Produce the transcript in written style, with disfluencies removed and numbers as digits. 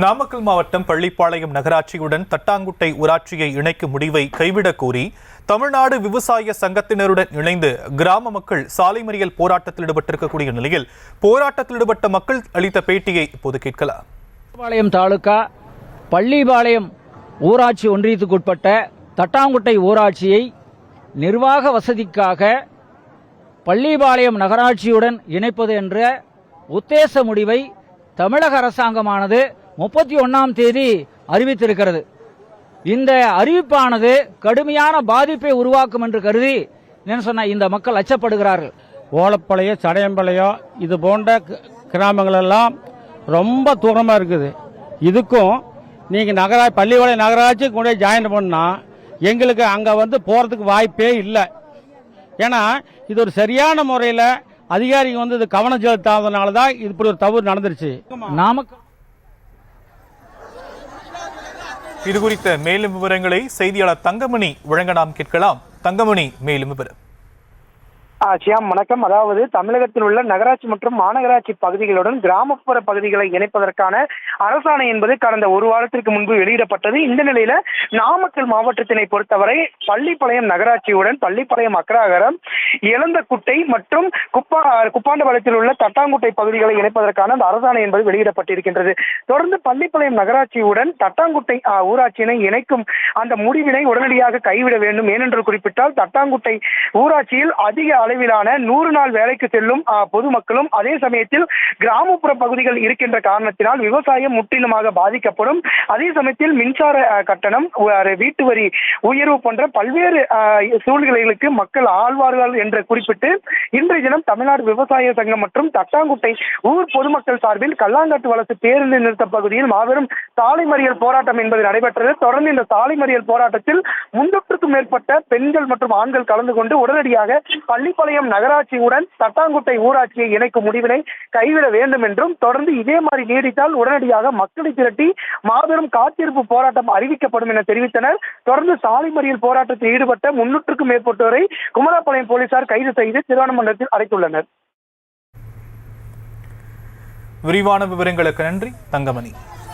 நாமக்கல் மாவட்டம் பள்ளிப்பாளையம் நகராட்சியுடன் தட்டாங்குட்டை ஊராட்சியை இணைக்கும் முடிவை கைவிடக் கோரி தமிழ்நாடு விவசாய சங்கத்தினருடன் இணைந்து கிராம மக்கள் சாலை மறியல் போராட்டத்தில் ஈடுபட்டிருக்கக்கூடிய நிலையில் போராட்டத்தில் ஈடுபட்ட மக்கள் அளித்த பேட்டியை இப்போது கேட்கலாம். பள்ளிப்பாளையம் தாலுகா பள்ளிப்பாளையம் ஊராட்சி ஒன்றியத்துக்குட்பட்ட தட்டாங்குட்டை ஊராட்சியை நிர்வாக வசதிக்காக பள்ளிப்பாளையம் நகராட்சியுடன் இணைப்பது என்ற உத்தேச முடிவை தமிழக அரசாங்கமானது 31ஆம் தேதி அறிவித்திருக்கிறது. இந்த அறிவிப்பானது கடுமையான பாதிப்பை உருவாக்கும் என்று கருதி இந்த மக்கள் அச்சப்படுகிறார்கள். ஓலப்பாளையம், சடையம்பாளையம் இது போன்ற கிராமங்களெல்லாம் ரொம்ப தூரமாக இருக்குது. இதுக்கும் நீங்கள் பள்ளிப்பாளையம் நகராட்சி கூட ஜாயின் பண்ணால் எங்களுக்கு அங்கே போகிறதுக்கு வாய்ப்பே இல்லை. ஏன்னா இது ஒரு சரியான முறையில் அதிகாரிகள் இது கவனம் செலுத்தாதனால தான் இப்படி ஒரு தவறு நடந்துருச்சு. நாமக்கல் இது குறித்த மேலும் விவரங்களை செய்தியாளர் தங்கமணி வழங்க நாம் கேட்கலாம். தங்கமணி, மேலும் விவரம். சியாம், வணக்கம். அதாவது தமிழகத்தில் உள்ள நகராட்சி மற்றும் மாநகராட்சி பகுதிகளுடன் கிராமப்புற பகுதிகளை இணைப்பதற்கான அரசாணை என்பது கடந்த ஒரு வாரத்திற்கு முன்பு வெளியிடப்பட்டது. இந்த நிலையில நாமக்கல் மாவட்டத்தினை பொறுத்தவரை பள்ளிப்பாளையம் நகராட்சியுடன் பள்ளிப்பாளையம், அக்ராகரம், இளந்தக்குட்டை மற்றும் குப்பாண்டபாளையத்தில் உள்ள தட்டாங்குட்டை பகுதிகளை இணைப்பதற்கான அந்த அரசாணை என்பது வெளியிடப்பட்டிருக்கின்றது. தொடர்ந்து பள்ளிப்பாளையம் நகராட்சியுடன் தட்டாங்குட்டை ஊராட்சியினை இணைக்கும் அந்த முடிவினை உடனடியாக கைவிட வேண்டும். ஏனென்று குறிப்பிட்டால் தட்டாங்குட்டை ஊராட்சியில் அதிக அளவிலான 100 நாள் வேலைக்கு செல்லும் பொதுமக்களும், அதே சமயத்தில் கிராமப்புற பகுதிகள் இருக்கின்ற காரணத்தினால் விவசாயம் முற்றிலுமாக பாதிக்கப்படும். அதே சமயத்தில் மின்சார கட்டணம், வீட்டு வரி உயர்வு போன்ற பல்வேறு சூழ்நிலைகளுக்கு மக்கள் ஆழ்வார்கள் என்று குறிப்பிட்டு இன்றைய தினம் தமிழ்நாடு விவசாய சங்கம் மற்றும் தட்டாங்குட்டை ஊர் பொதுமக்கள் சார்பில் கல்லாங்காட்டு வலசு பேருந்து நிறுத்த பகுதியில் மாபெரும் சாலை மறியல் போராட்டம் என்பது நடைபெற்றது. தொடர்ந்து இந்த சாலை மறியல் போராட்டத்தில் 300க்கும் மேற்பட்ட பெண்கள் மற்றும் ஆண்கள் கலந்து கொண்டு உடனடியாக பள்ளிப்பாளையம் நகராட்சியுடன் தட்டாங்குட்டை ஊராட்சியை இணைக்கும் முடிவினை கைவிட வேண்டும் என்றும், தொடர்ந்து இதே மாதிரி நீடித்தால் உடனடியாக மக்களை திரட்டி மாபெரும் காத்திருப்பு போராட்டம் அறிவிக்கப்படும் என தெரிவித்தனர். தொடர்ந்து சாலை மறியல் போராட்டத்தில் ஈடுபட்ட 300க்கும் மேற்பட்டோரை குமராபாளையம் போலீசார் கைது செய்து திருவண்ணாமலத்தில் அடைத்துள்ளனர். விரிவான விவரங்களுக்கு நன்றி தங்கமணி.